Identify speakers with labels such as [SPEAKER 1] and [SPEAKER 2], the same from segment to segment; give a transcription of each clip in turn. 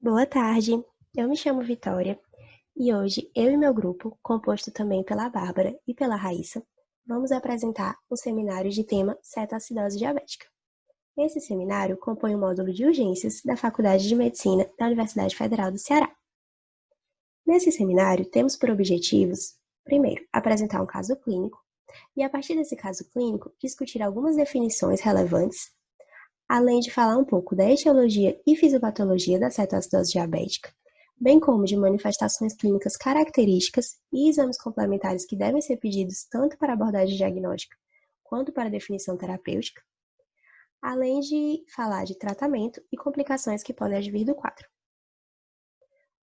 [SPEAKER 1] Boa tarde, eu me chamo Vitória e hoje eu e meu grupo, composto também pela Bárbara e pela Raíssa, vamos apresentar o seminário de tema cetoacidose diabética. Esse seminário compõe o módulo de urgências da Faculdade de Medicina da Universidade Federal do Ceará. Nesse seminário, temos por objetivos, primeiro, apresentar um caso clínico e, a partir desse caso clínico, discutir algumas definições relevantes, além de falar um pouco da etiologia e fisiopatologia da cetoacidose diabética, bem como de manifestações clínicas características e exames complementares que devem ser pedidos tanto para abordagem diagnóstica quanto para definição terapêutica, além de falar de tratamento e complicações que podem advir do quadro.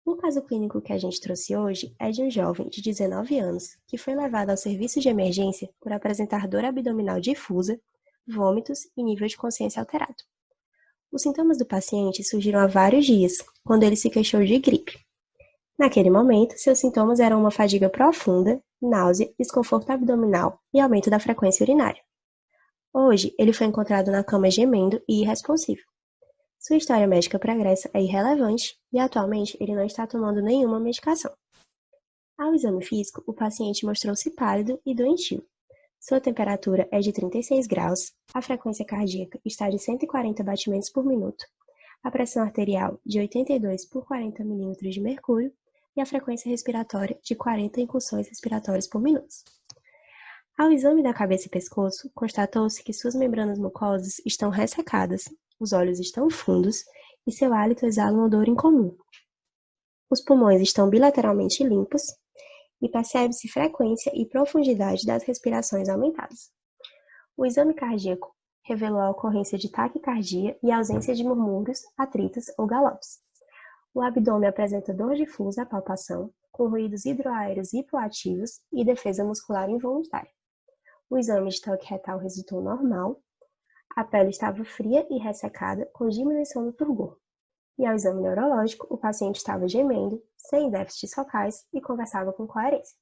[SPEAKER 1] O caso clínico que a gente trouxe hoje é de um jovem de 19 anos que foi levado ao serviço de emergência por apresentar dor abdominal difusa, vômitos e nível de consciência alterado. Os sintomas do paciente surgiram há vários dias, quando ele se queixou de gripe. Naquele momento, seus sintomas eram uma fadiga profunda, náusea, desconforto abdominal e aumento da frequência urinária. Hoje, ele foi encontrado na cama gemendo e irresponsivo. Sua história médica pregressa é irrelevante e atualmente ele não está tomando nenhuma medicação. Ao exame físico, o paciente mostrou-se pálido e doentio. Sua temperatura é de 36 graus, a frequência cardíaca está de 140 batimentos por minuto, a pressão arterial de 82 por 40 milímetros de mercúrio e a frequência respiratória de 40 incursões respiratórias por minuto. Ao exame da cabeça e pescoço, constatou-se que suas membranas mucosas estão ressecadas, os olhos estão fundos e seu hálito exala um odor incomum. Os pulmões estão bilateralmente limpos e percebe-se frequência e profundidade das respirações aumentadas. O exame cardíaco revelou a ocorrência de taquicardia e ausência de murmúrios, atritos ou galopes. O abdômen apresenta dor difusa à palpação, com ruídos hidroaéreos hipoativos e defesa muscular involuntária. O exame de toque retal resultou normal, a pele estava fria e ressecada, com diminuição do turgor. E ao exame neurológico, o paciente estava gemendo, sem déficits focais e conversava com coerência.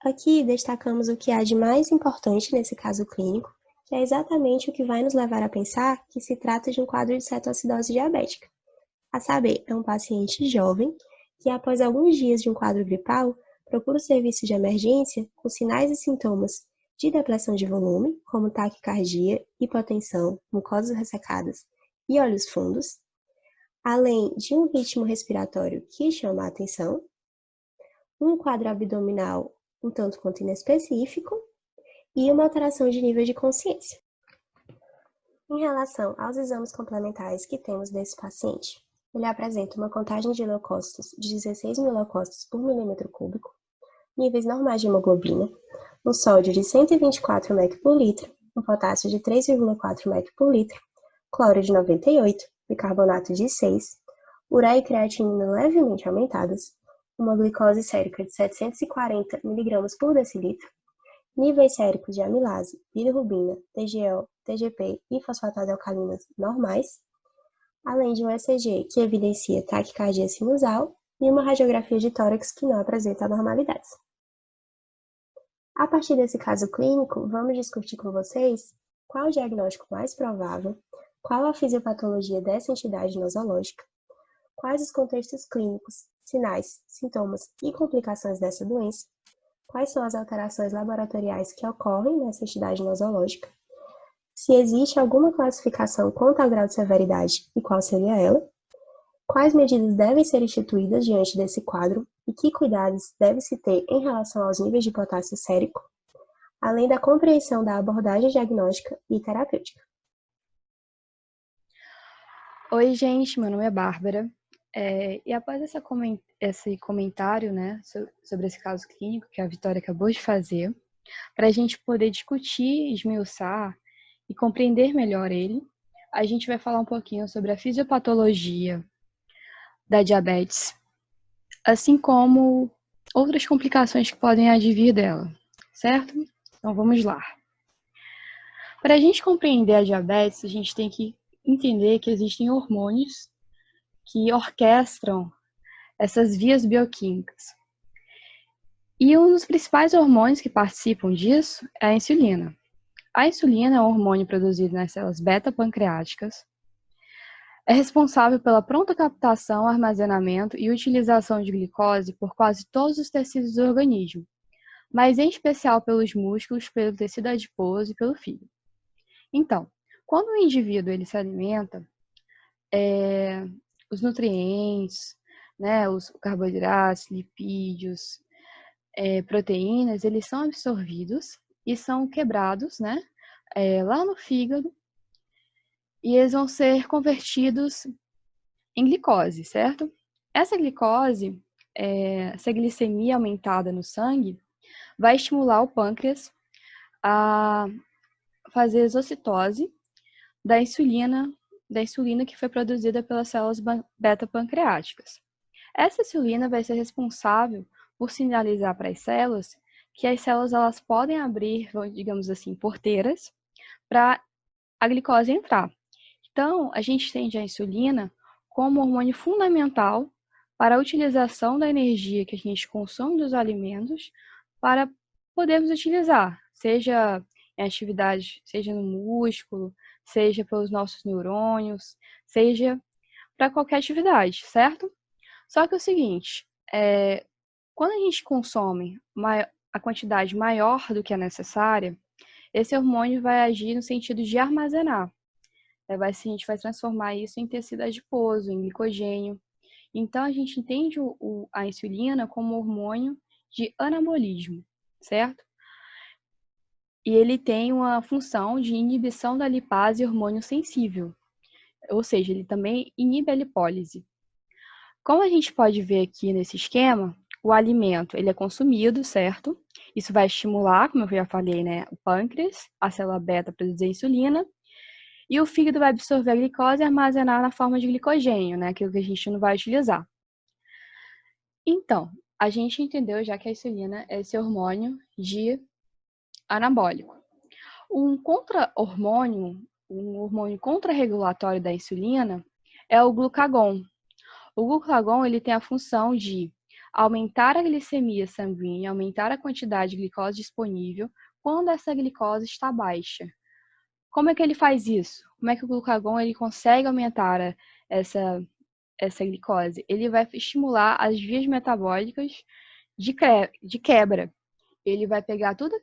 [SPEAKER 1] Aqui destacamos o que há de mais importante nesse caso clínico, que é exatamente o que vai nos levar a pensar que se trata de um quadro de cetoacidose diabética. A saber, é um paciente jovem que, após alguns dias de um quadro gripal, procura o serviço de emergência com sinais e sintomas de depressão de volume, como taquicardia, hipotensão, mucosas ressecadas e olhos fundos, além de um ritmo respiratório que chama a atenção, um quadro abdominal um tanto quanto inespecífico e uma alteração de nível de consciência. Em relação aos exames complementares que temos desse paciente, ele apresenta uma contagem de leucócitos de 16.000 leucócitos por milímetro cúbico, níveis normais de hemoglobina, um sódio de 124 mEq por litro, um potássio de 3,4 mEq por litro, cloro de 98, bicarbonato de 6, ureia e creatinina levemente aumentadas, uma glicose sérica de 740 mg por decilitro, níveis séricos de amilase, bilirrubina, TGO, TGP e fosfatase alcalinas normais, além de um ECG que evidencia taquicardia sinusal e uma radiografia de tórax que não apresenta anormalidades. A partir desse caso clínico, vamos discutir com vocês qual o diagnóstico mais provável, qual a fisiopatologia dessa entidade nosológica, quais os contextos clínicos, sinais, sintomas e complicações dessa doença, quais são as alterações laboratoriais que ocorrem nessa entidade nosológica, se existe alguma classificação quanto ao grau de severidade e qual seria ela, quais medidas devem ser instituídas diante desse quadro e que cuidados deve-se ter em relação aos níveis de potássio sérico, além da compreensão da abordagem diagnóstica e terapêutica.
[SPEAKER 2] Oi, gente, meu nome é Bárbara. E após esse comentário, né, sobre esse caso clínico que a Vitória acabou de fazer, para a gente poder discutir, esmiuçar e compreender melhor ele, a gente vai falar um pouquinho sobre a fisiopatologia da diabetes, assim como outras complicações que podem advir dela, certo? Então vamos lá. Para a gente compreender a diabetes, a gente tem que entender que existem hormônios que orquestram essas vias bioquímicas. E um dos principais hormônios que participam disso é a insulina. A insulina é um hormônio produzido nas células beta-pancreáticas. É responsável pela pronta captação, armazenamento e utilização de glicose por quase todos os tecidos do organismo, mas em especial pelos músculos, pelo tecido adiposo e pelo fígado. Então, quando o indivíduo ele se alimenta, os nutrientes, né, os carboidratos, lipídios, proteínas, eles são absorvidos e são quebrados, né, lá no fígado, e eles vão ser convertidos em glicose, certo? Essa glicose, essa glicemia aumentada no sangue, vai estimular o pâncreas a fazer exocitose da insulina que foi produzida pelas células beta-pancreáticas. Essa insulina vai ser responsável por sinalizar para as células que as células elas podem abrir, digamos assim, porteiras para a glicose entrar. Então, a gente entende a insulina como hormônio fundamental para a utilização da energia que a gente consome dos alimentos para podermos utilizar, seja em atividade, seja no músculo, seja pelos nossos neurônios, seja para qualquer atividade, certo? Só que é o seguinte, quando a gente consome a quantidade maior do que é necessária, esse hormônio vai agir no sentido de armazenar. A gente vai transformar isso em tecido adiposo, em glicogênio. Então, a gente entende a insulina como hormônio de anabolismo, certo? E ele tem uma função de inibição da lipase hormônio sensível, ou seja, ele também inibe a lipólise. Como a gente pode ver aqui nesse esquema, o alimento ele é consumido, certo? Isso vai estimular, como eu já falei, né, o pâncreas, a célula beta produzir insulina, e o fígado vai absorver a glicose e armazenar na forma de glicogênio, né, aquilo que a gente não vai utilizar. Então, a gente entendeu já que a insulina é esse hormônio de anabólico. Um hormônio contrarregulatório da insulina é o glucagon. O glucagon ele tem a função de aumentar a glicemia sanguínea, aumentar a quantidade de glicose disponível quando essa glicose está baixa. Como é que ele faz isso? Como é que o glucagon ele consegue aumentar essa glicose? Ele vai estimular as vias metabólicas de quebra. Ele vai pegar tudo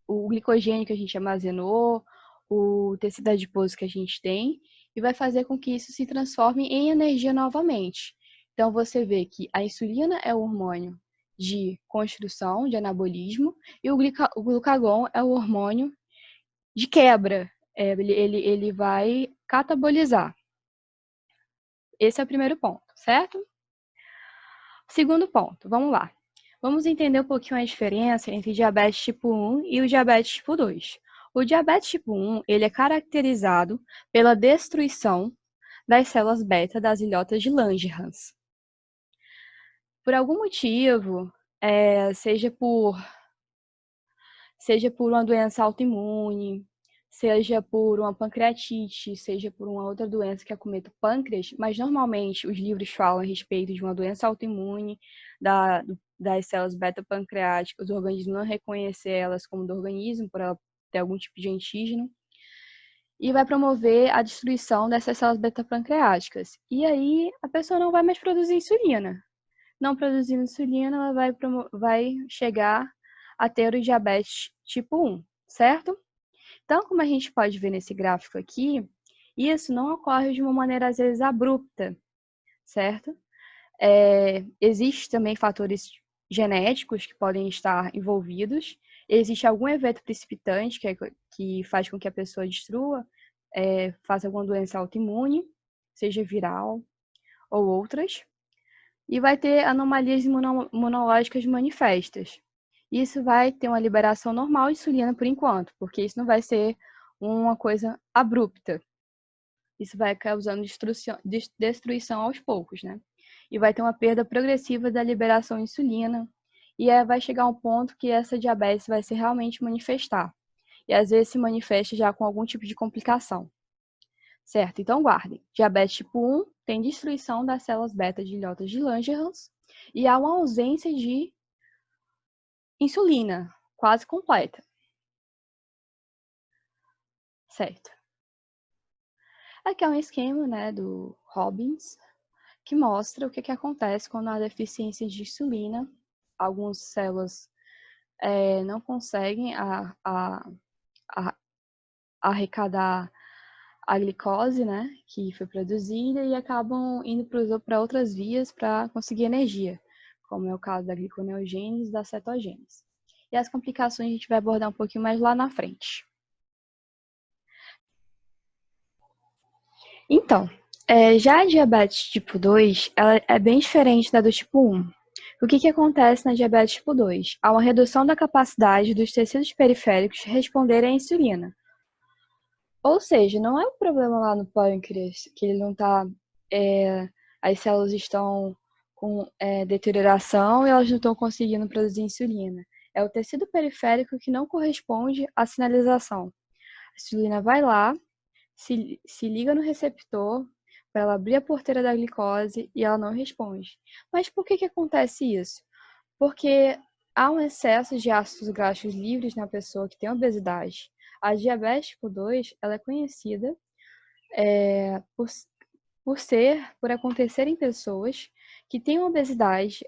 [SPEAKER 2] o glicogênio que a gente armazenou, o tecido adiposo que a gente tem, e vai fazer com que isso se transforme em energia novamente. Então, você vê que a insulina é o hormônio de construção, de anabolismo, e o glucagon é o hormônio de quebra. Ele vai catabolizar. Esse é o primeiro ponto, certo? Segundo ponto, vamos lá. Vamos entender um pouquinho a diferença entre diabetes tipo 1 e o diabetes tipo 2. O diabetes tipo 1, ele é caracterizado pela destruição das células beta das ilhotas de Langerhans. Por algum motivo, seja por uma doença autoimune, seja por uma pancreatite, seja por uma outra doença que acometa o pâncreas, mas normalmente os livros falam a respeito de uma doença autoimune, das células beta-pancreáticas, o organismo não reconhecer elas como do organismo, por ela ter algum tipo de antígeno, e vai promover a destruição dessas células beta-pancreáticas. E aí a pessoa não vai mais produzir insulina. Não produzindo insulina, ela vai chegar a ter o diabetes tipo 1, certo? Então, como a gente pode ver nesse gráfico aqui, isso não ocorre de uma maneira, às vezes, abrupta, certo? Existem também fatores genéticos que podem estar envolvidos. Existe algum evento precipitante que faz com que a pessoa destrua, faça alguma doença autoimune, seja viral ou outras. E vai ter anomalias imunológicas manifestas. Isso vai ter uma liberação normal de insulina por enquanto, porque isso não vai ser uma coisa abrupta. Isso vai causando destruição aos poucos, né? E vai ter uma perda progressiva da liberação de insulina, e vai chegar um ponto que essa diabetes vai se realmente manifestar. E às vezes se manifesta já com algum tipo de complicação. Certo? Então guardem. Diabetes tipo 1 tem destruição das células beta de ilhotas de Langerhans e há uma ausência de insulina quase completa. Certo. Aqui é um esquema, né, do Robbins, que mostra o que acontece quando há deficiência de insulina. Algumas células não conseguem a arrecadar a glicose, né, que foi produzida e acabam indo para outras vias para conseguir energia, como é o caso da gliconeogênese e da cetogênese. E as complicações a gente vai abordar um pouquinho mais lá na frente. Então, já a diabetes tipo 2, ela é bem diferente da do tipo 1. O que acontece na diabetes tipo 2? Há uma redução da capacidade dos tecidos periféricos de responderem à insulina. Ou seja, não é um problema lá no pâncreas, que ele não está. As células estão com deterioração e elas não estão conseguindo produzir insulina. É o tecido periférico que não corresponde à sinalização. A insulina vai lá, se liga no receptor para ela abrir a porteira da glicose e ela não responde. Mas por que acontece isso? Porque há um excesso de ácidos graxos livres na pessoa que tem obesidade. A diabetes tipo 2, ela é conhecida por acontecer em pessoas que têm obesidade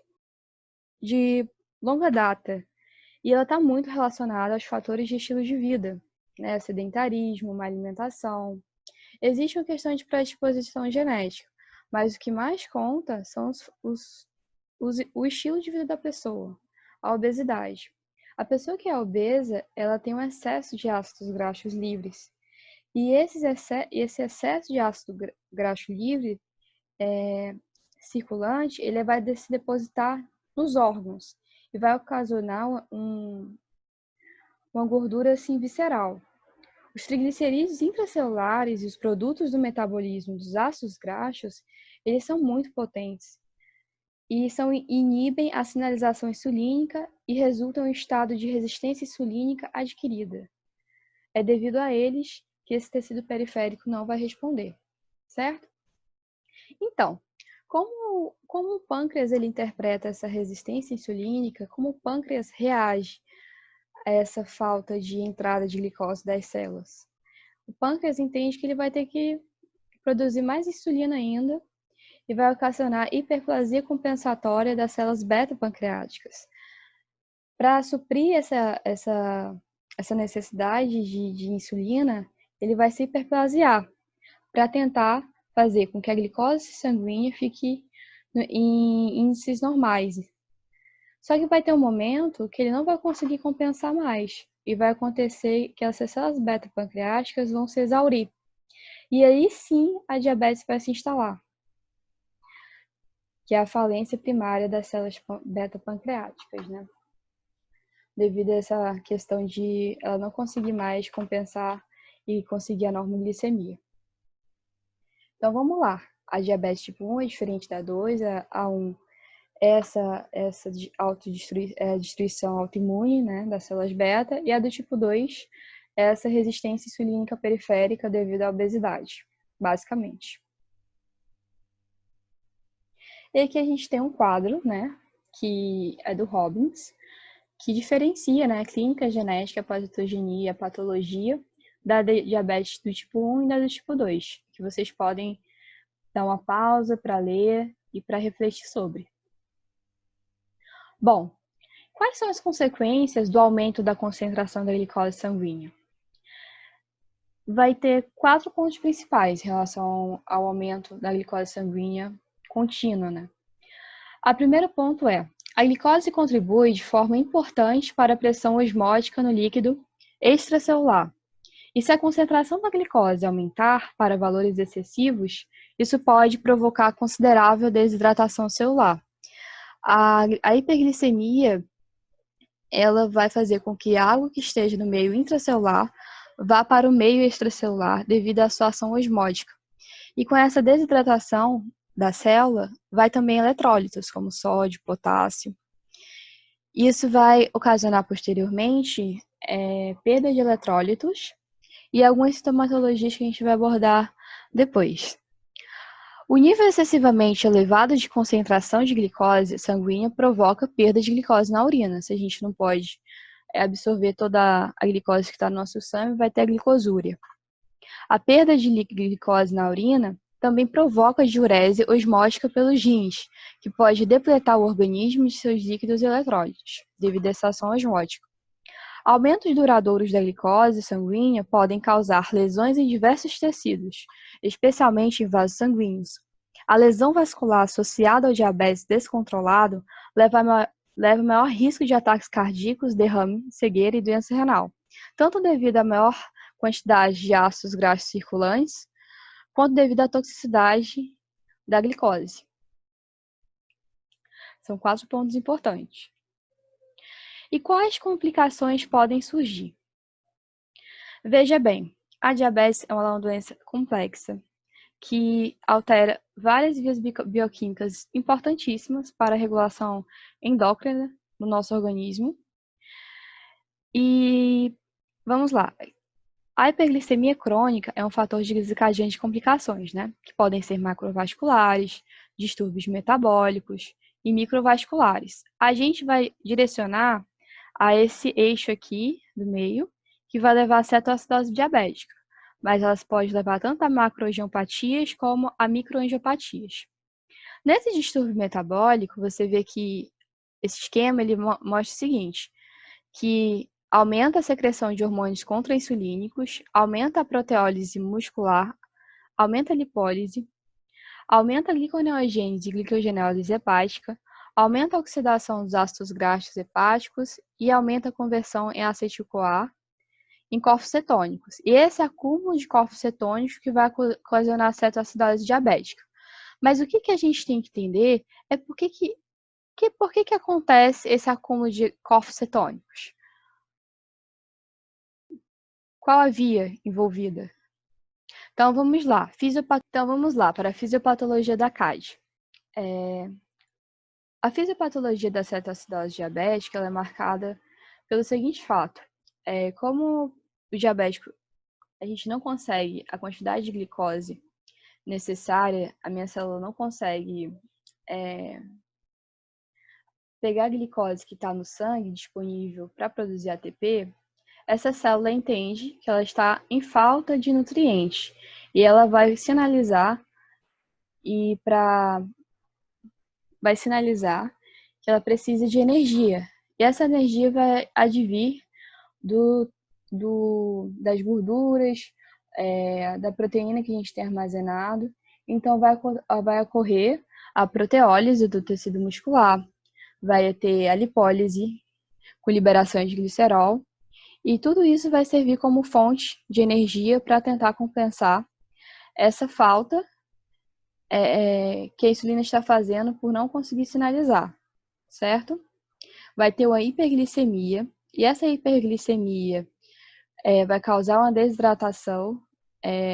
[SPEAKER 2] de longa data. E ela está muito relacionada aos fatores de estilo de vida, né? Sedentarismo, má alimentação. Existe uma questão de predisposição genética, mas o que mais conta são o estilo de vida da pessoa, a obesidade. A pessoa que é obesa, ela tem um excesso de ácidos graxos livres. E esse excesso de ácido graxo livre circulante, ele vai se depositar nos órgãos e vai ocasionar uma gordura assim visceral. Os triglicerídeos intracelulares e os produtos do metabolismo dos ácidos graxos, eles são muito potentes e inibem a sinalização insulínica e resultam em estado de resistência insulínica adquirida. É devido a eles que esse tecido periférico não vai responder, certo? Então, como o pâncreas ele interpreta essa resistência insulínica, como o pâncreas reage a essa falta de entrada de glicose das células? O pâncreas entende que ele vai ter que produzir mais insulina ainda e vai ocasionar hiperplasia compensatória das células beta-pancreáticas. Para suprir essa necessidade de insulina, ele vai se hiperplasiar para tentar fazer com que a glicose sanguínea fique em índices normais. Só que vai ter um momento que ele não vai conseguir compensar mais e vai acontecer que essas células beta-pancreáticas vão se exaurir. E aí sim a diabetes vai se instalar, que é a falência primária das células beta-pancreáticas, né? Devido a essa questão de ela não conseguir mais compensar e conseguir a normoglicemia. Então vamos lá. A diabetes tipo 1 é diferente da 2, a 1 essa destruição autoimune, né, das células beta, e a do tipo 2 é essa resistência insulínica periférica devido à obesidade, basicamente. E aqui a gente tem um quadro, né, que é do Robbins, que diferencia, né, a clínica genética, a patogenia e a patologia da diabetes do tipo 1 e da do tipo 2, que vocês podem dar uma pausa para ler e para refletir sobre. Bom, quais são as consequências do aumento da concentração da glicose sanguínea? Vai ter 4 pontos principais em relação ao aumento da glicose sanguínea contínua, né? O primeiro ponto é: a glicose contribui de forma importante para a pressão osmótica no líquido extracelular. E se a concentração da glicose aumentar para valores excessivos, isso pode provocar considerável desidratação celular. A hiperglicemia, ela vai fazer com que a água que esteja no meio intracelular vá para o meio extracelular devido à sua ação osmótica. E com essa desidratação da célula, vai também eletrólitos, como sódio, potássio. Isso vai ocasionar posteriormente perda de eletrólitos e algumas sintomatologias que a gente vai abordar depois. O nível excessivamente elevado de concentração de glicose sanguínea provoca perda de glicose na urina. Se a gente não pode absorver toda a glicose que está no nosso sangue, vai ter a glicosúria. A perda de glicose na urina também provoca diurese osmótica pelos rins, que pode depletar o organismo de seus líquidos e eletrólitos, devido à estação osmótica. Aumentos duradouros da glicose sanguínea podem causar lesões em diversos tecidos, especialmente em vasos sanguíneos. A lesão vascular associada ao diabetes descontrolado leva a maior risco de ataques cardíacos, derrame, cegueira e doença renal, tanto devido à maior quantidade de ácidos graxos circulantes, quanto devido à toxicidade da glicose. São 4 pontos importantes. E quais complicações podem surgir? Veja bem, a diabetes é uma doença complexa que altera várias vias bioquímicas importantíssimas para a regulação endócrina no nosso organismo. E vamos lá. A hiperglicemia crônica é um fator desencadeante de complicações, né? Que podem ser macrovasculares, distúrbios metabólicos e microvasculares. A gente vai direcionar a esse eixo aqui do meio, que vai levar a cetoacidose diabética, mas elas podem levar tanto a macroangiopatias como a microangiopatias. Nesse distúrbio metabólico, você vê que esse esquema ele mostra o seguinte, que aumenta a secreção de hormônios contra-insulínicos, aumenta a proteólise muscular, aumenta a lipólise, aumenta a gliconeogênese e glicogenólise hepática, aumenta a oxidação dos ácidos graxos hepáticos e aumenta a conversão em acetil-CoA em corpos cetônicos. E esse acúmulo de corpos cetônicos que vai ocasionar a cetoacidose diabética. Mas o que a gente tem que entender é por que acontece esse acúmulo de corpos cetônicos? Qual a via envolvida? Então vamos lá, para a fisiopatologia da CAD. A fisiopatologia da cetoacidose diabética ela é marcada pelo seguinte fato: como o diabético a gente não consegue a quantidade de glicose necessária, a minha célula não consegue pegar a glicose que está no sangue disponível para produzir ATP, essa célula entende que ela está em falta de nutrientes e ela vai sinalizar que ela precisa de energia. E essa energia vai advir das gorduras, da proteína que a gente tem armazenado. Então, vai ocorrer a proteólise do tecido muscular, vai ter a lipólise com liberação de glicerol, e tudo isso vai servir como fonte de energia para tentar compensar essa falta que a insulina está fazendo por não conseguir sinalizar, certo? Vai ter uma hiperglicemia, e essa hiperglicemia vai causar uma desidratação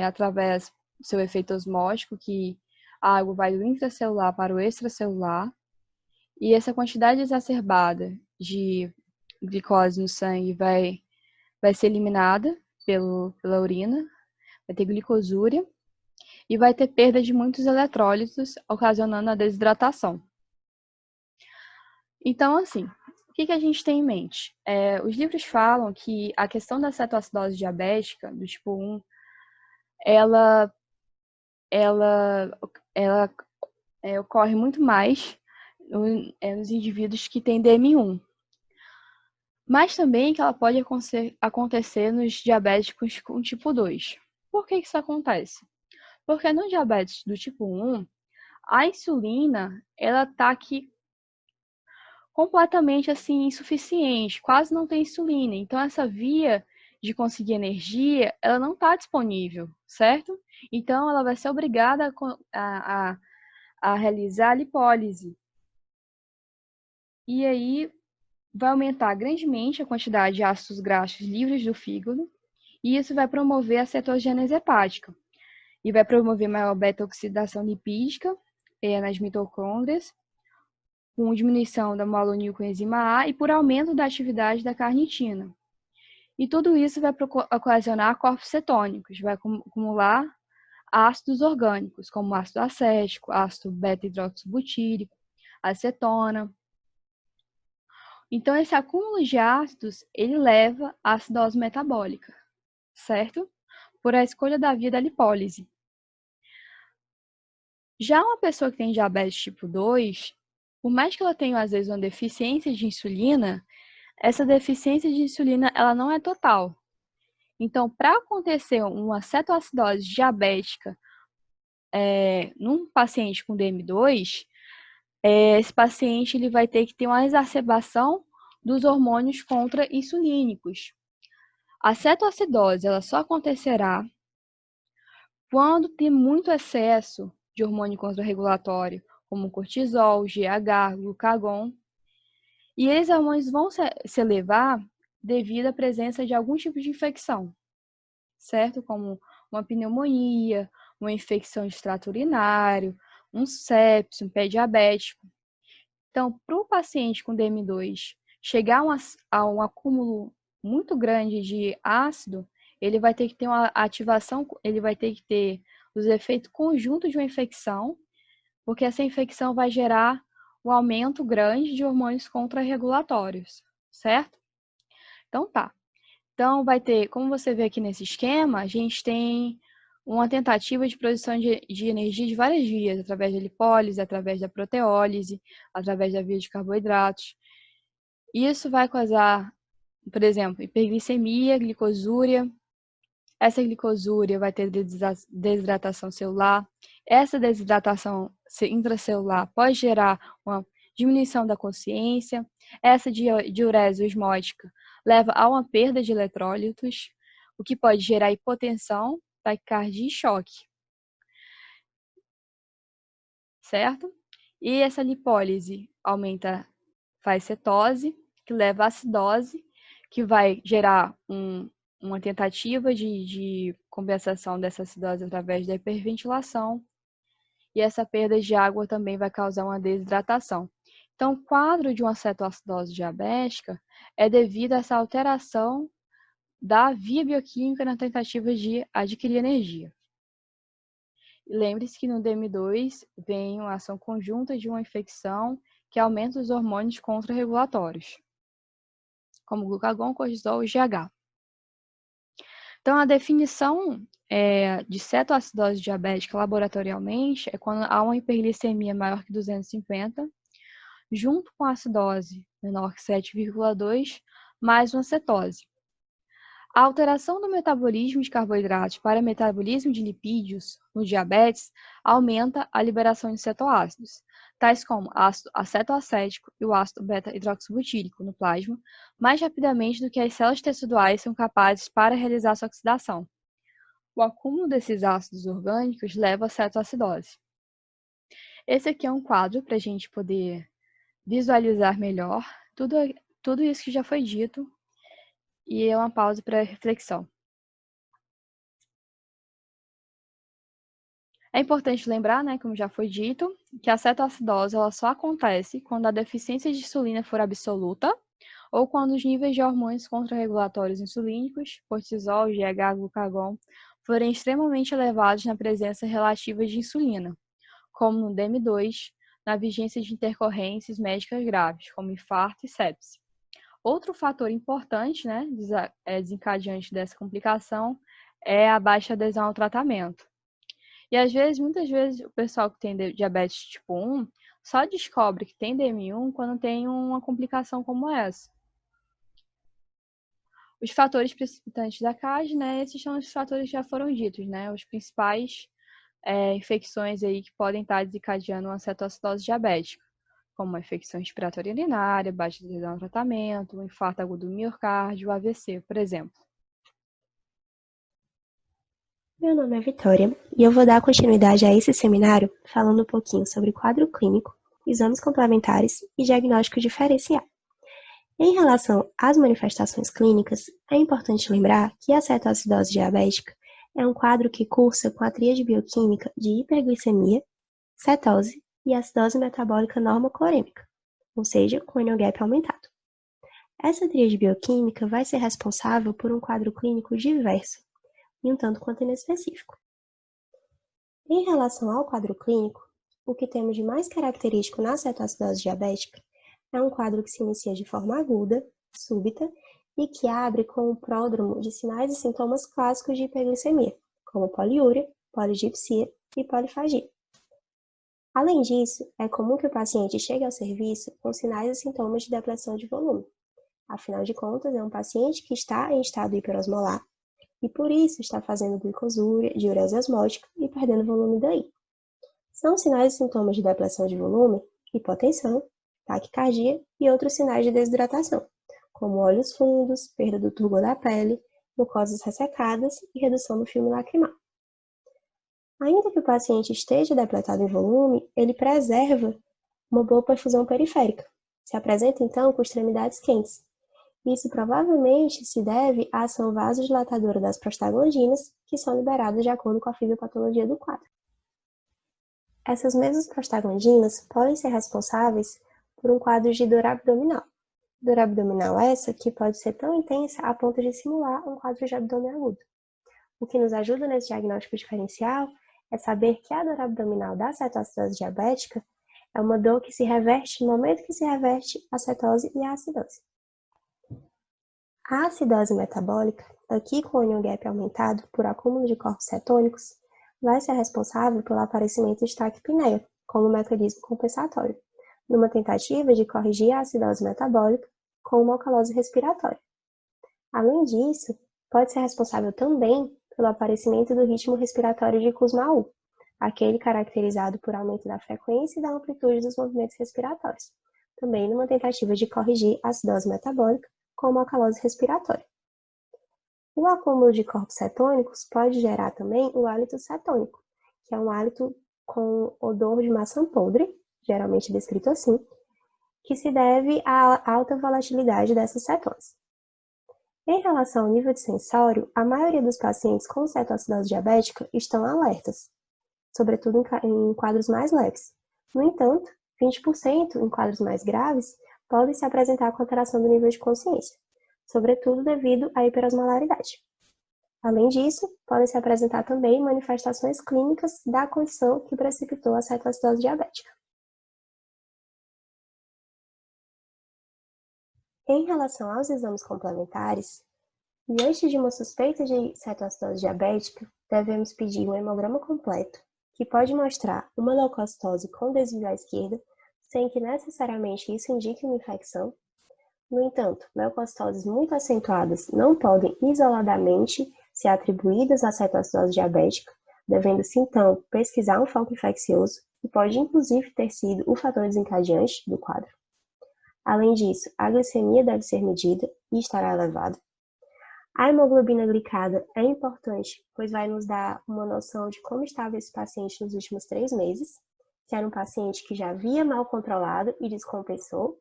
[SPEAKER 2] através do seu efeito osmótico, que a água vai do intracelular para o extracelular, e essa quantidade exacerbada de glicose no sangue vai ser eliminada pela urina, vai ter glicosúria, e vai ter perda de muitos eletrólitos, ocasionando a desidratação. Então, assim, o que a gente tem em mente? Os livros falam que a questão da cetoacidose diabética, do tipo 1, ela ocorre muito mais nos indivíduos que têm DM1. Mas também que ela pode acontecer nos diabéticos com tipo 2. Por que isso acontece? Porque no diabetes do tipo 1, a insulina, ela está aqui completamente assim insuficiente, quase não tem insulina. Então essa via de conseguir energia, ela não está disponível, certo? Então ela vai ser obrigada a realizar a lipólise. E aí vai aumentar grandemente a quantidade de ácidos graxos livres do fígado, e isso vai promover a cetogênese hepática. E vai promover maior beta-oxidação lipídica nas mitocôndrias, com diminuição da monoamina coenzima A e por aumento da atividade da carnitina. E tudo isso vai ocasionar corpos cetônicos, vai acumular ácidos orgânicos, como ácido acético, ácido beta-hidroxibutírico, acetona. Então, esse acúmulo de ácidos, ele leva à acidose metabólica, certo? por a escolha da via da lipólise. Já uma pessoa que tem diabetes tipo 2, por mais que ela tenha, às vezes, uma deficiência de insulina, essa deficiência de insulina ela não é total. Então, para acontecer uma cetoacidose diabética num paciente com DM2, esse paciente ele vai ter que ter uma exacerbação dos hormônios contra-insulínicos. A cetoacidose ela só acontecerá quando tem muito excesso de hormônio contrarregulatório, como cortisol, GH, glucagon, e esses hormônios vão se elevar devido à presença de algum tipo de infecção, certo? Como uma pneumonia, uma infecção de extrato urinário, um sepse, um pé diabético. Então, para o paciente com DM2 chegar a um acúmulo muito grande de ácido, ele vai ter que ter uma ativação, ele vai ter que ter os efeitos conjuntos de uma infecção, porque essa infecção vai gerar um aumento grande de hormônios contrarregulatórios, certo? Então tá. Então vai ter, como você vê aqui nesse esquema, a gente tem uma tentativa de produção de energia de várias vias, através da lipólise, através da proteólise, através da via de carboidratos. Isso vai causar, por exemplo, hiperglicemia, glicosúria. Essa glicosúria vai ter desidratação celular. Essa desidratação intracelular pode gerar uma diminuição da consciência. Essa diurese osmótica leva a uma perda de eletrólitos, o que pode gerar hipotensão, taquicardia e choque. Certo? E essa lipólise faz cetose, que leva à acidose, que vai gerar uma tentativa de compensação dessa acidose através da hiperventilação, e essa perda de água também vai causar uma desidratação. Então, o quadro de uma cetoacidose diabética é devido a essa alteração da via bioquímica na tentativa de adquirir energia. Lembre-se que no DM2 vem uma ação conjunta de uma infecção que aumenta os hormônios contrarregulatórios, como glucagon, cortisol e GH. Então, a definição de cetoacidose diabética laboratorialmente é quando há uma hiperglicemia maior que 250, junto com a acidose menor que 7,2, mais uma cetose. A alteração do metabolismo de carboidratos para metabolismo de lipídios no diabetes aumenta a liberação de cetoácidos, tais como ácido acetoacético e o ácido beta-hidroxibutírico no plasma, mais rapidamente do que as células teciduais são capazes para realizar sua oxidação. O acúmulo desses ácidos orgânicos leva à cetoacidose. Esse aqui é um quadro para a gente poder visualizar melhor tudo isso que já foi dito, e é uma pausa para reflexão. É importante lembrar, né, como já foi dito, que a cetoacidose ela só acontece quando a deficiência de insulina for absoluta ou quando os níveis de hormônios contrarregulatórios insulínicos, cortisol, GH, glucagon, forem extremamente elevados na presença relativa de insulina, como no DM2, na vigência de intercorrências médicas graves, como infarto e sepse. Outro fator importante, né, desencadeante dessa complicação é a baixa adesão ao tratamento. E às vezes, muitas vezes, o pessoal que tem diabetes tipo 1 só descobre que tem DM1 quando tem uma complicação como essa. Os fatores precipitantes da CAD, né, esses são os fatores que já foram ditos, né, os principais infecções aí que podem estar desencadeando uma cetoacidose diabética, como a infecção respiratória urinária, baixa adesão ao tratamento, o infarto agudo do miocárdio, o AVC, por exemplo.
[SPEAKER 1] Meu nome é Vitória e eu vou dar continuidade a esse seminário falando um pouquinho sobre quadro clínico, exames complementares e diagnóstico diferencial. Em relação às manifestações clínicas, é importante lembrar que a cetoacidose diabética é um quadro que cursa com a tríade bioquímica de hiperglicemia, cetose e acidose metabólica normoclorêmica, ou seja, com NO-GAP aumentado. Essa tríade bioquímica vai ser responsável por um quadro clínico diverso, e um tanto quanto inespecífico. Em relação ao quadro clínico, o que temos de mais característico na cetoacidose diabética é um quadro que se inicia de forma aguda, súbita e que abre com o pródromo de sinais e sintomas clássicos de hiperglicemia, como poliúria, poligipsia e polifagia. Além disso, é comum que o paciente chegue ao serviço com sinais e sintomas de depressão de volume. Afinal de contas, é um paciente que está em estado hiperosmolar e por isso está fazendo glicosúria, diurese osmótica e perdendo volume daí. São sinais e sintomas de depressão de volume, hipotensão, taquicardia e outros sinais de desidratação, como olhos fundos, perda do turgor da pele, mucosas ressecadas e redução do filme lacrimal. Ainda que o paciente esteja depletado em volume, ele preserva uma boa perfusão periférica. Se apresenta então com extremidades quentes. Isso provavelmente se deve à ação vasodilatadora das prostaglandinas, que são liberadas de acordo com a fisiopatologia do quadro. Essas mesmas prostaglandinas podem ser responsáveis por um quadro de dor abdominal. Dor abdominal essa que pode ser tão intensa a ponto de simular um quadro de abdômen agudo. O que nos ajuda nesse diagnóstico diferencial é saber que a dor abdominal da cetoacidose diabética é uma dor que se reverte no momento que se reverte a cetose e a acidose. A acidose metabólica, aqui com o onion gap aumentado por acúmulo de corpos cetônicos, vai ser responsável pelo aparecimento de taquipneia, como mecanismo compensatório, numa tentativa de corrigir a acidose metabólica com uma alcalose respiratória. Além disso, pode ser responsável também pelo aparecimento do ritmo respiratório de Kussmaul, aquele caracterizado por aumento da frequência e da amplitude dos movimentos respiratórios, também numa tentativa de corrigir a acidose metabólica com uma alcalose respiratória. O acúmulo de corpos cetônicos pode gerar também o hálito cetônico, que é um hálito com odor de maçã podre, geralmente descrito assim, que se deve à alta volatilidade dessas cetose. Em relação ao nível de sensório, a maioria dos pacientes com cetoacidose diabética estão alertas, sobretudo em quadros mais leves. No entanto, 20% em quadros mais graves podem se apresentar com alteração do nível de consciência, sobretudo devido à hiperosmolaridade. Além disso, podem se apresentar também manifestações clínicas da condição que precipitou a cetoacidose diabética. Em relação aos exames complementares, diante de uma suspeita de cetoacidose diabética, devemos pedir um hemograma completo, que pode mostrar uma leucocitose com desvio à esquerda, sem que necessariamente isso indique uma infecção. No entanto, leucocitoses muito acentuadas não podem isoladamente ser atribuídas à cetoacidose diabética, devendo-se então pesquisar um foco infeccioso, que pode inclusive ter sido o fator desencadeante do quadro. Além disso, a glicemia deve ser medida e estará elevada. A hemoglobina glicada é importante, pois vai nos dar uma noção de como estava esse paciente nos últimos 3 meses, se era um paciente que já havia mal controlado e descompensou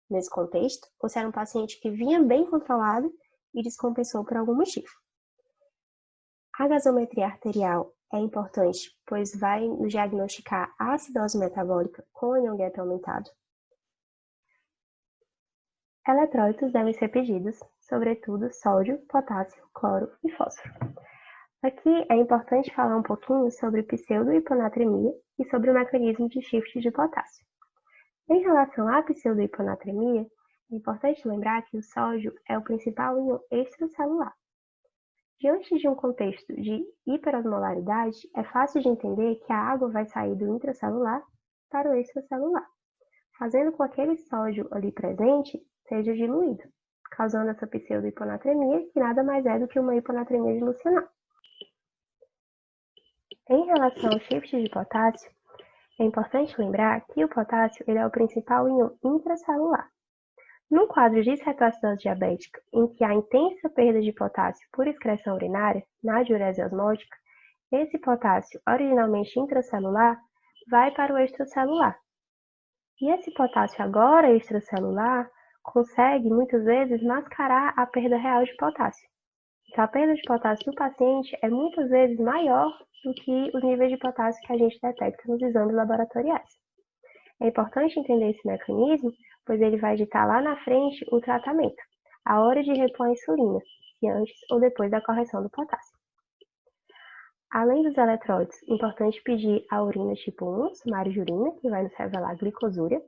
[SPEAKER 1] nesse contexto, ou se era um paciente que vinha bem controlado e descompensou por algum motivo. A gasometria arterial é importante, pois vai nos diagnosticar a acidose metabólica com onion gap aumentado. Eletrólitos devem ser pedidos, sobretudo sódio, potássio, cloro e fósforo. Aqui é importante falar um pouquinho sobre pseudohiponatremia e sobre o mecanismo de shift de potássio. Em relação à pseudohiponatremia, é importante lembrar que o sódio é o principal íon extracelular. Diante de um contexto de hiperosmolaridade, é fácil de entender que a água vai sair do intracelular para o extracelular, fazendo com que aquele sódio ali presente seja diluído, causando essa pseudohiponatremia, que nada mais é do que uma hiponatremia dilucional. Em relação ao shift de potássio, é importante lembrar que o potássio ele é o principal íon intracelular. Num quadro de cetoacidose diabética, em que há intensa perda de potássio por excreção urinária, na diurese osmótica, esse potássio, originalmente intracelular, vai para o extracelular. E esse potássio agora extracelular consegue, muitas vezes, mascarar a perda real de potássio. Então, a perda de potássio do paciente é muitas vezes maior do que os níveis de potássio que a gente detecta nos exames laboratoriais. É importante entender esse mecanismo, pois ele vai ditar lá na frente o tratamento, a hora de repor a insulina, se antes ou depois da correção do potássio. Além dos eletrólitos, é importante pedir a urina tipo 1, sumário de urina, que vai nos revelar a glicosúria.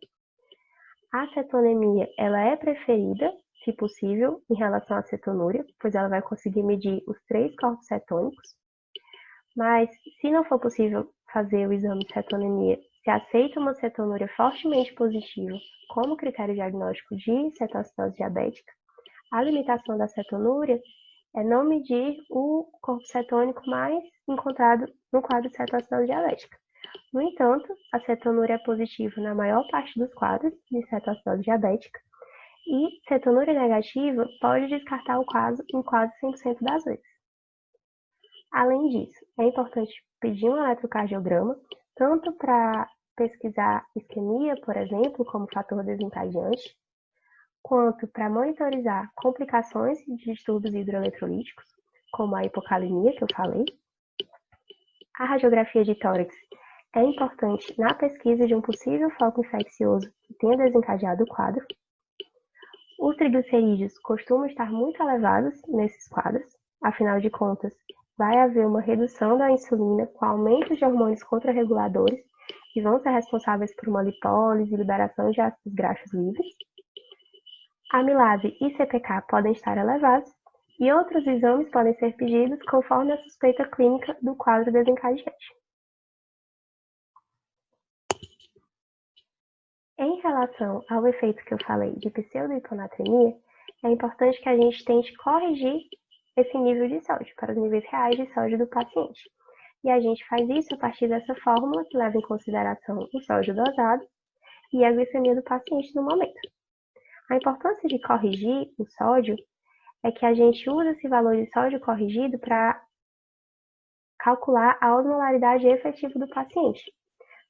[SPEAKER 1] A cetonemia ela é preferida se possível, em relação à cetonúria, pois ela vai conseguir medir os 3 corpos cetônicos. Mas, se não for possível fazer o exame de cetonemia, se aceita uma cetonúria fortemente positiva como critério diagnóstico de cetoacidose diabética, a limitação da cetonúria é não medir o corpo cetônico mais encontrado no quadro de cetoacidose diabética. No entanto, a cetonúria é positiva na maior parte dos quadros de cetoacidose diabética e cetonúria negativa pode descartar o caso em quase 100% das vezes. Além disso, é importante pedir um eletrocardiograma, tanto para pesquisar isquemia, por exemplo, como fator desencadeante, quanto para monitorizar complicações de distúrbios hidroeletrolíticos, como a hipocalemia, que eu falei. A radiografia de tórax é importante na pesquisa de um possível foco infeccioso que tenha desencadeado o quadro. Os triglicerídeos costumam estar muito elevados nesses quadros, afinal de contas, vai haver uma redução da insulina com aumento de hormônios contrarreguladores que vão ser responsáveis por uma lipólise e liberação de ácidos graxos livres. Amilase e CPK podem estar elevados e outros exames podem ser pedidos conforme a suspeita clínica do quadro desencadeante. Em relação ao efeito que eu falei de pseudohiponatremia, é importante que a gente tente corrigir esse nível de sódio para os níveis reais de sódio do paciente. E a gente faz isso a partir dessa fórmula que leva em consideração o sódio dosado e a glicemia do paciente no momento. A importância de corrigir o sódio é que a gente usa esse valor de sódio corrigido para calcular a osmolaridade efetiva do paciente,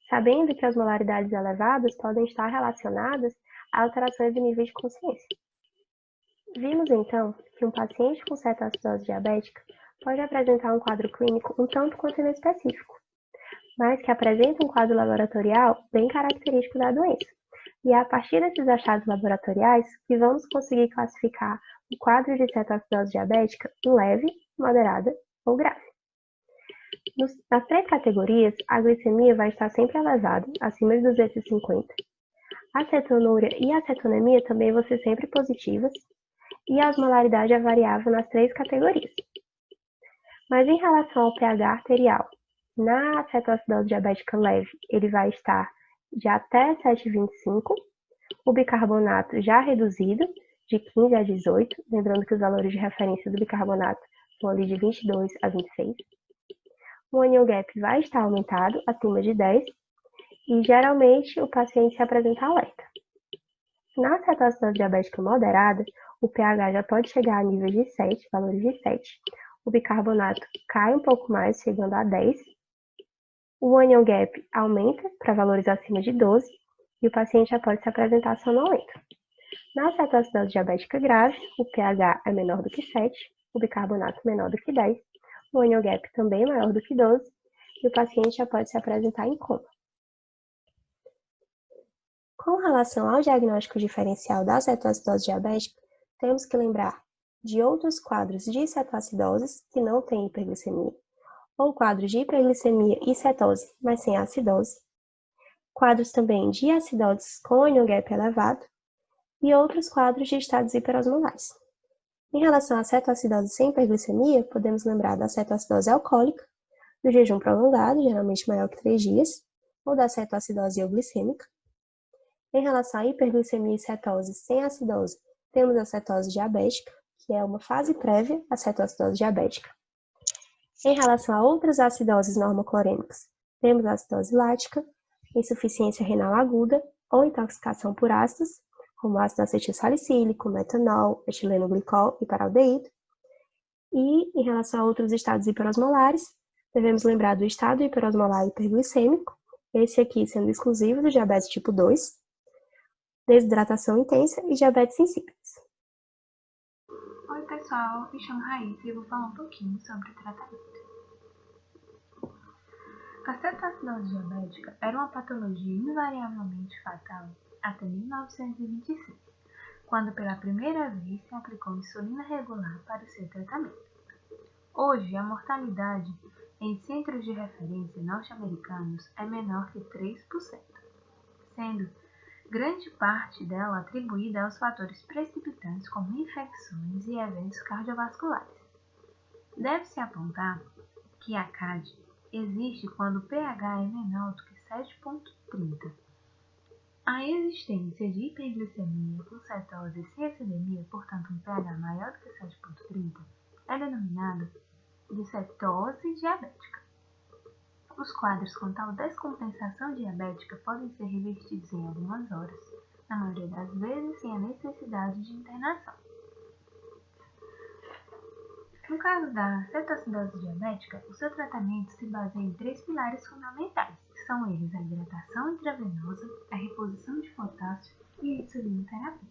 [SPEAKER 1] sabendo que as molaridades elevadas podem estar relacionadas a alterações do nível de consciência. Vimos, então, que um paciente com cetoacidose diabética pode apresentar um quadro clínico um tanto quanto inespecífico, mas que apresenta um quadro laboratorial bem característico da doença. E é a partir desses achados laboratoriais que vamos conseguir classificar o quadro de cetoacidose diabética em leve, moderada ou grave. Nas 3 categorias, a glicemia vai estar sempre elevada, acima de 250. A cetonúria e a cetonemia também vão ser sempre positivas, e a osmolaridade é variável nas 3 categorias. Mas em relação ao pH arterial, na cetoacidose diabética leve, ele vai estar de até 7,25, o bicarbonato já reduzido, de 15 a 18, lembrando que os valores de referência do bicarbonato são ali de 22 a 26. O anion gap vai estar aumentado, acima de 10, e geralmente o paciente se apresenta alerta. Na cetoacidose diabética moderada, o pH já pode chegar a níveis de 7, valores de 7. O bicarbonato cai um pouco mais, chegando a 10. O anion gap aumenta para valores acima de 12 e o paciente já pode se apresentar sonolento. Na cetoacidose diabética grave, o pH é menor do que 7, o bicarbonato menor do que 10, o anion gap também é maior do que 12 e o paciente já pode se apresentar em coma. Com relação ao diagnóstico diferencial da cetoacidose diabética, temos que lembrar de outros quadros de cetoacidoses que não têm hiperglicemia, ou quadros de hiperglicemia e cetose, mas sem acidose, quadros também de acidoses com anion gap elevado, e outros quadros de estados hiperosmolares. Em relação à cetoacidose sem hiperglicemia, podemos lembrar da cetoacidose alcoólica, do jejum prolongado, geralmente maior que 3 dias, ou da cetoacidose euglicêmica. Em relação à hiperglicemia e cetose sem acidose, temos a cetose diabética, que é uma fase prévia à cetoacidose diabética. Em relação a outras acidoses normoclorêmicas, temos a acidose lática, insuficiência renal aguda ou intoxicação por ácidos, como ácido acetil salicílico, metanol, etileno glicol e paraldeído. E, em relação a outros estados hiperosmolares, devemos lembrar do estado hiperosmolar hiperglicêmico, esse aqui sendo exclusivo do diabetes tipo 2, desidratação intensa e diabetes insípidos.
[SPEAKER 3] Oi pessoal, me chamo Raíssa e vou falar um pouquinho sobre o tratamento. A cetoacidose diabética era uma patologia invariavelmente fatal até 1926, quando pela primeira vez se aplicou insulina regular para o seu tratamento. Hoje, a mortalidade em centros de referência norte-americanos é menor que 3%, sendo grande parte dela atribuída aos fatores precipitantes como infecções e eventos cardiovasculares. Deve-se apontar que a CAD existe quando o pH é menor do que 7,30. A existência de hiperglicemia com cetose e cefidemia, portanto um pH maior do que 7,30, é denominada de cetose diabética. Os quadros com tal descompensação diabética podem ser revertidos em algumas horas, na maioria das vezes sem a necessidade de internação. No caso da cetoacidose diabética, o seu tratamento se baseia em 3 pilares fundamentais, que são eles a hidratação intravenosa, a reposição de potássio e a insulinoterapia.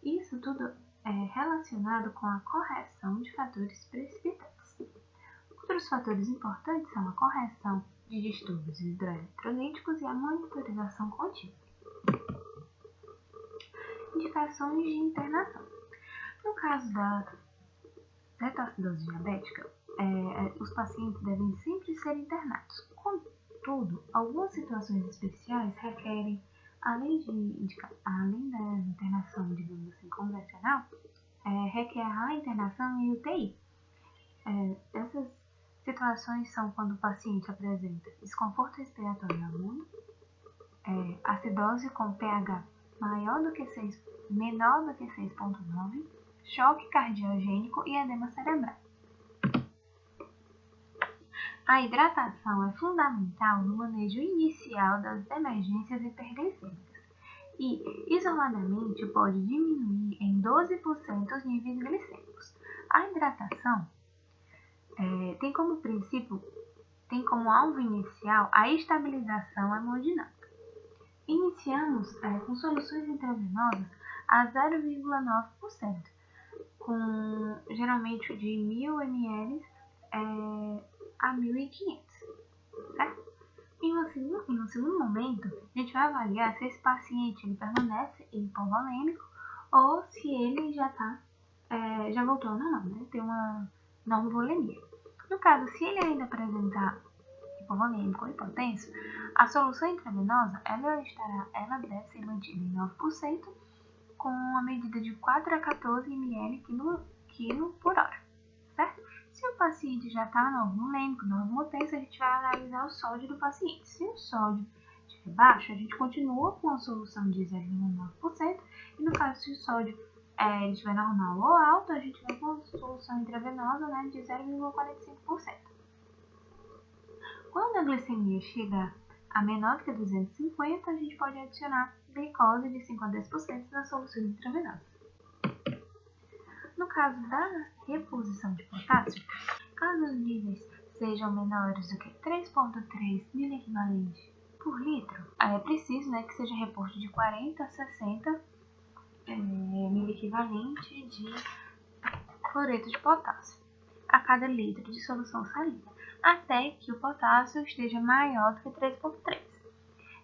[SPEAKER 3] Isso tudo é relacionado com a correção de fatores precipitantes. Outros fatores importantes são a correção de distúrbios hidroeletrolíticos e a monitorização contínua. Indicações de internação. No caso da cetoacidose diabética, os pacientes devem sempre ser internados. Contudo, algumas situações especiais requerem, além da internação, digamos assim, convencional, requer a internação em UTI. Essas situações são quando o paciente apresenta desconforto respiratório agudo, acidose com pH menor do que 6,9, choque cardiogênico e edema cerebral. A hidratação é fundamental no manejo inicial das emergências hiperglicêmicas e, isoladamente, pode diminuir em 12% os níveis glicêmicos. A hidratação tem como alvo inicial a estabilização hemodinâmica. Iniciamos com soluções intravenosas a 0,9%, com geralmente de 1.000 ml a 1.500, certo? Em um segundo momento, a gente vai avaliar se esse paciente ele permanece hipovolêmico ou se ele já voltou ao normal, né? Tem uma normovolemia. No caso, se ele ainda apresentar hipovolêmico ou hipotenso, a solução intravenosa ela deve ser mantida em 9%, com a medida de 4 a 14 ml quilo por hora, certo? Se o paciente já está normolêmico, normotenso, a gente vai analisar o sódio do paciente. Se o sódio estiver baixo, a gente continua com a solução de 0,9%, e no caso, se o sódio estiver normal ou alto, a gente vai com a solução intravenosa, né, de 0,45%. Quando a glicemia chega a menor do que 250, a gente pode adicionar glicose de 5 a 10% nas soluções intravenosas. No caso da reposição de potássio, caso os níveis sejam menores do que 3,3 miliequivalente por litro, é preciso, né, que seja reposto de 40 a 60 miliequivalente de cloreto de potássio a cada litro de solução salina, até que o potássio esteja maior do que 3,3.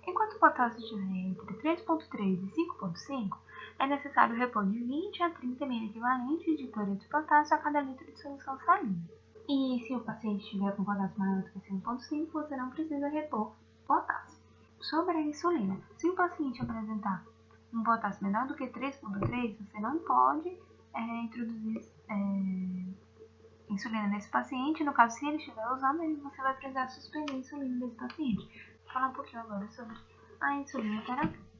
[SPEAKER 3] Enquanto o potássio estiver entre 3,3 e 5,5, é necessário repor de 20 a 30 miliequivalentes de cloreto de potássio a cada litro de solução salina. E se o paciente estiver com potássio maior do que 5,5, você não precisa repor potássio. Sobre a insulina, se o paciente apresentar um potássio menor do que 3,3, você não pode introduzir insulina nesse paciente. No caso, se ele estiver usando, você vai precisar suspender a insulina desse paciente. Vou falar um pouquinho agora sobre a insulinoterapia.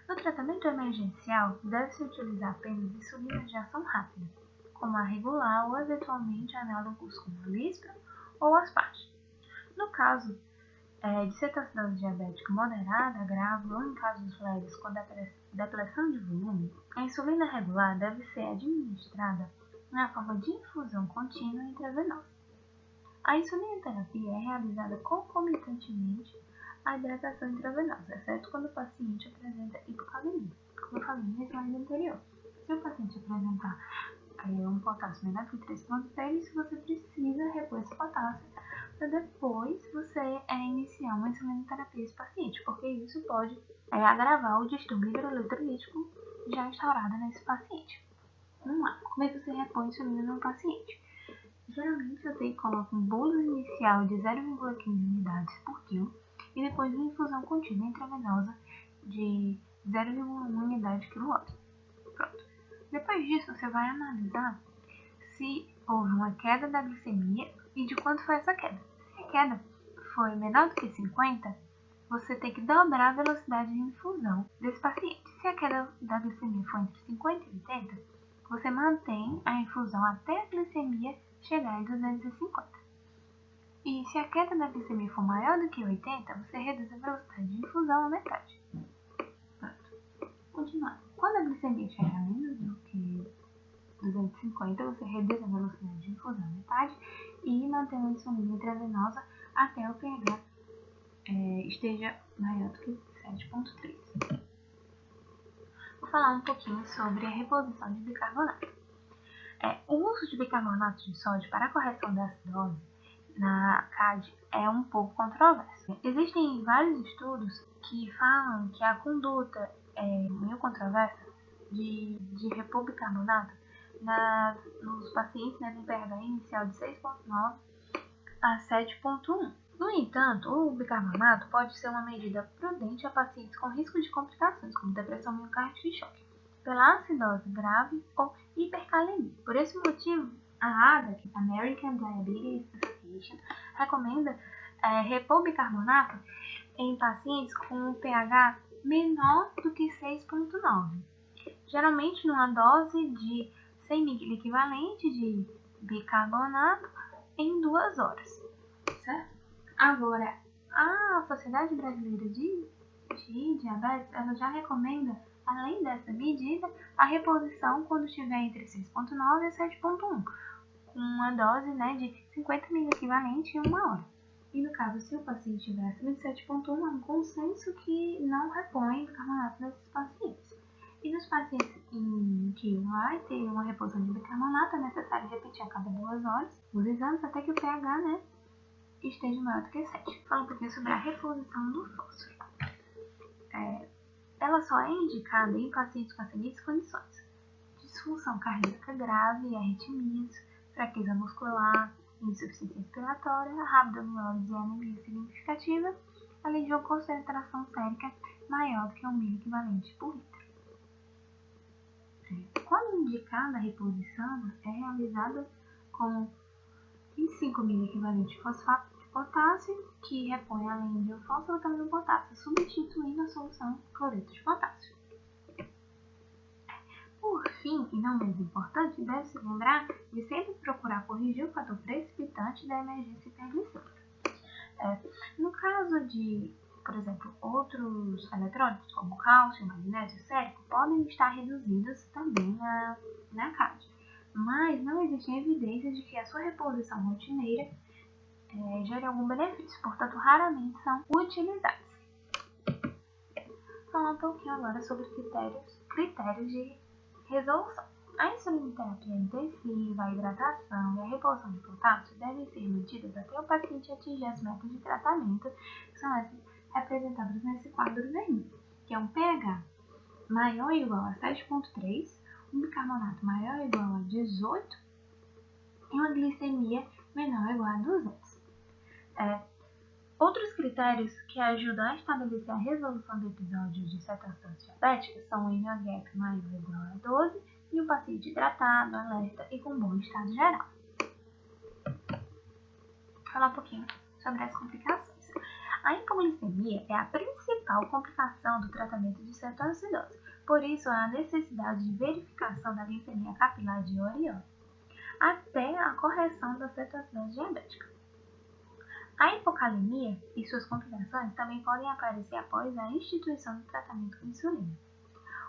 [SPEAKER 3] No tratamento emergencial, deve-se utilizar apenas insulinas de ação rápida, como a regular ou eventualmente análogos como a Lispro ou Aspart. No caso de cetoacidose diabética moderada, grave ou em casos leves com depressão de volume, a insulina regular deve ser administrada na forma de infusão contínua intravenosa. A insulinoterapia é realizada concomitantemente à hidratação intravenosa, exceto quando o paciente apresenta hipocalemia, como eu falei no slide anterior. Se o paciente apresentar um potássio menor que 3,3, você precisa repor esse potássio para depois você iniciar uma insulinoterapia nesse paciente, porque isso pode agravar o distúrbio hidroeletrolítico já instaurado nesse paciente. Vamos lá, como é que você repõe insulina no paciente? Geralmente eu coloco um bolus inicial de 0,15 unidades por quilo e depois uma infusão contínua intravenosa de 0,1 unidade de quilowatt. Pronto. Depois disso, você vai analisar se houve uma queda da glicemia e de quanto foi essa queda. Se a queda foi menor do que 50, você tem que dobrar a velocidade de infusão desse paciente. Se a queda da glicemia for entre 50 e 80, você mantém a infusão até a glicemia chegar em 250. E se a queda da glicemia for maior do que 80, você reduz a velocidade de infusão à metade. Pronto. Continuando. Quando a glicemia chegar a menos do que 250, você reduz a velocidade de infusão à metade e mantém a insulina intravenosa até o pH esteja maior do que 7,3. Vou falar um pouquinho sobre a reposição de bicarbonato. O uso de bicarbonato de sódio para a correção da acidose na CAD é um pouco controverso. Existem vários estudos que falam que a conduta é meio controversa de repor bicarbonato nos pacientes no pH inicial de 6,9 a 7,1. No entanto, o bicarbonato pode ser uma medida prudente a pacientes com risco de complicações, como depressão miocárdica e choque, pela acidose grave ou hipercalemia. Por esse motivo, a ADA, American Diabetes Association, recomenda repor bicarbonato em pacientes com pH menor do que 6,9, geralmente numa dose de 100 ml equivalente de bicarbonato em 2 horas, certo? Agora, a Sociedade Brasileira de Diabetes, ela já recomenda, além dessa medida, a reposição quando estiver entre 6,9 e 7,1, com uma dose de 50 ml equivalente em 1 hora. E no caso, se o paciente estiver acima de 7,1, é um consenso que não repõe bicarbonato nesses pacientes. E nos pacientes em que vai ter uma reposição de bicarbonato, é necessário repetir a cada 2 horas os exames até que o pH, esteja maior do que 7. Fala um pouquinho sobre a reposição do fósforo. Ela só é indicada em pacientes com as seguintes condições: disfunção cardíaca grave, arritmias, fraqueza muscular, insuficiência respiratória, rabdomiólise e anemia significativa, além de uma concentração sérica maior do que 1 ml equivalente por litro. Quando indicada a reposição, é realizada com 25 ml equivalente de fosfato de potássio, que repõe além de um fósforo também o potássio, substituindo a solução de cloreto de potássio. Por fim, e não menos importante, deve-se lembrar de sempre procurar corrigir o fator precipitante da emergência hiperglicêmica. No caso de, por exemplo, outros eletrônicos, como cálcio, magnésio e sérico, podem estar reduzidos também na CAD, mas não existem evidências de que a sua reposição rotineira gere algum benefício, portanto, raramente são utilizados. Falar um pouquinho agora sobre critérios de resolução. A insulinoterapia intensiva, a hidratação e a reposição de potássio devem ser mantidas até o paciente atingir as metas de tratamento, que são essas representadas nesse quadro vermelho, que é um pH maior ou igual a 7,3, um bicarbonato maior ou igual a 18 e uma glicemia menor ou igual a 200. Outros critérios que ajudam a estabelecer a resolução do episódio de cetoacidose diabética são o NO-GAP maior ou igual a 12 e o paciente hidratado, alerta e com bom estado geral. Vou falar um pouquinho sobre as complicações. A hipoglicemia é a principal complicação do tratamento de cetoacidose, por isso há a necessidade de verificação da glicemia capilar de hora em hora, até a correção da cetoacidose diabética. A hipocalemia e suas complicações também podem aparecer após a instituição do tratamento com insulina.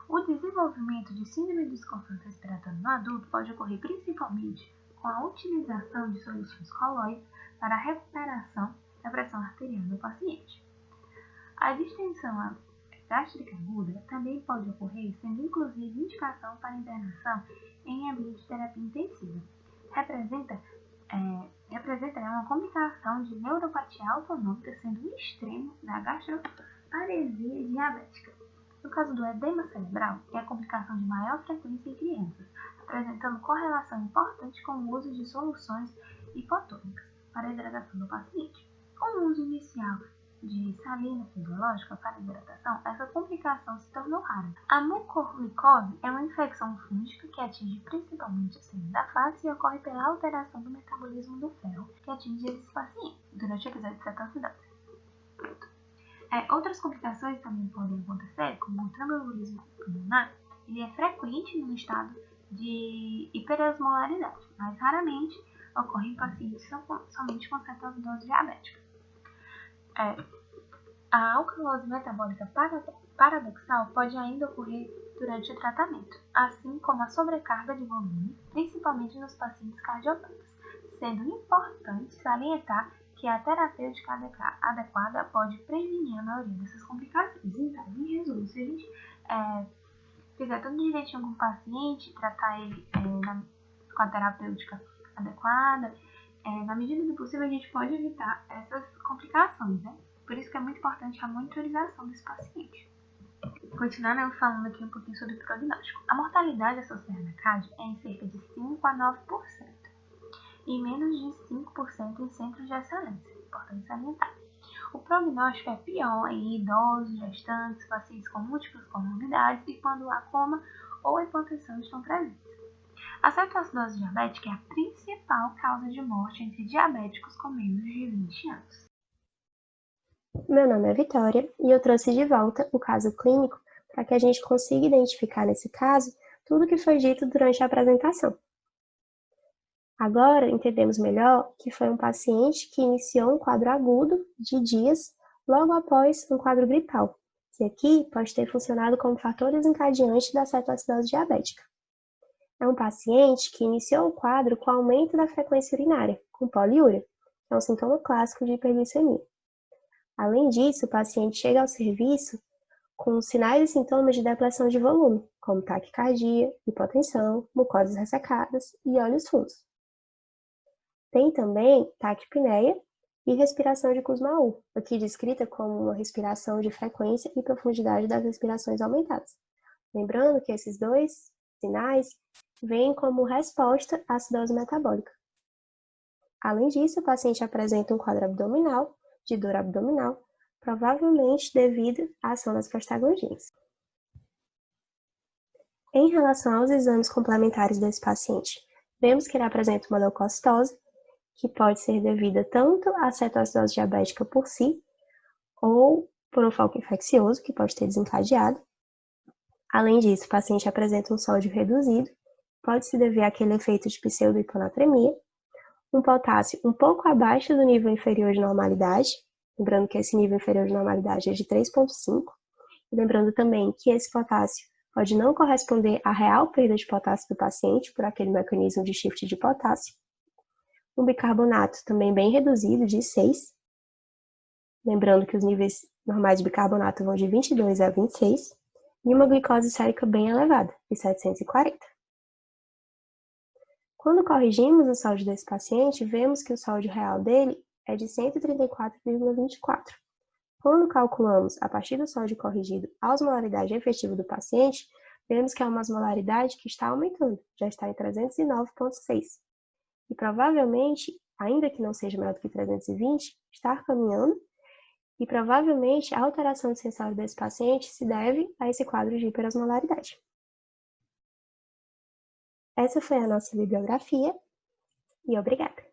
[SPEAKER 3] O desenvolvimento de síndrome de desconforto respiratório no adulto pode ocorrer principalmente com a utilização de soluções colóides para a recuperação da pressão arterial do paciente. A distensão gástrica aguda também pode ocorrer, sendo inclusive indicação para internação em ambiente de terapia intensiva. Representa uma complicação de neuropatia autonômica, sendo um extremo da gastroparesia diabética. No caso do edema cerebral, é a complicação de maior frequência em crianças, apresentando correlação importante com o uso de soluções hipotônicas para a hidratação do paciente. Com o uso inicial de salina fisiológica para hidratação, essa complicação se tornou rara. A mucormicose é uma infecção fúngica que atinge principalmente a célula da face e ocorre pela alteração do metabolismo do ferro que atinge esses pacientes durante o episódio de cetoacidose. Outras complicações também podem acontecer, como o tromboembolismo pulmonar. Ele é frequente no estado de hiperosmolaridade, mas raramente ocorre em pacientes somente com cetoacidose diabética. A alcalose metabólica paradoxal pode ainda ocorrer durante o tratamento, assim como a sobrecarga de volume, principalmente nos pacientes cardiopatas, sendo importante salientar que a terapêutica adequada pode prevenir a maioria dessas complicações. Então, em resumo, se a gente fizer tudo direitinho com o paciente, tratar ele com a terapêutica adequada, na medida do possível a gente pode evitar essas complicações, né? Por isso que é muito importante a monitorização desse paciente. Continuando falando aqui um pouquinho sobre o prognóstico. A mortalidade associada à CAD é em cerca de 5 a 9%. E menos de 5% em centros de excelência, importante salientar. O prognóstico é pior em idosos, gestantes, pacientes com múltiplas comorbidades e quando a coma ou a hipotensão estão presentes. A cetoacidose diabética é a principal causa de morte entre diabéticos com menos de 20 anos.
[SPEAKER 1] Meu nome é Vitória e eu trouxe de volta o caso clínico para que a gente consiga identificar nesse caso tudo o que foi dito durante a apresentação. Agora entendemos melhor que foi um paciente que iniciou um quadro agudo de dias logo após um quadro gripal, que aqui pode ter funcionado como fator desencadeante da cetoacidose diabética. É um paciente que iniciou o quadro com aumento da frequência urinária, com poliúria, que é um sintoma clássico de hiperglicemia. Além disso, o paciente chega ao serviço com sinais e sintomas de depressão de volume, como taquicardia, hipotensão, mucosas ressecadas e olhos fundos. Tem também taquipneia e respiração de Kussmaul, aqui descrita como uma respiração de frequência e profundidade das respirações aumentadas. Lembrando que esses dois sinais vêm como resposta à acidose metabólica. Além disso, o paciente apresenta um quadro abdominal, de dor abdominal, provavelmente devido à ação das prostaglandinas. Em relação aos exames complementares desse paciente, vemos que ele apresenta uma leucocitose, que pode ser devida tanto à cetoacidose diabética por si, ou por um foco infeccioso, que pode ter desencadeado. Além disso, o paciente apresenta um sódio reduzido, pode se dever àquele efeito de pseudohiponatremia, um potássio um pouco abaixo do nível inferior de normalidade, lembrando que esse nível inferior de normalidade é de 3,5, e lembrando também que esse potássio pode não corresponder à real perda de potássio do paciente por aquele mecanismo de shift de potássio. Um bicarbonato também bem reduzido, de 6, lembrando que os níveis normais de bicarbonato vão de 22 a 26, e uma glicose sérica bem elevada, de 740. Quando corrigimos o sódio desse paciente, vemos que o sódio real dele é de 134,24. Quando calculamos a partir do sódio corrigido a osmolaridade efetiva do paciente, vemos que é uma osmolaridade que está aumentando, já está em 309,6. E provavelmente, ainda que não seja maior do que 320, está caminhando, e provavelmente a alteração de sensório desse paciente se deve a esse quadro de hiperosmolaridade. Essa foi a nossa bibliografia, e obrigada!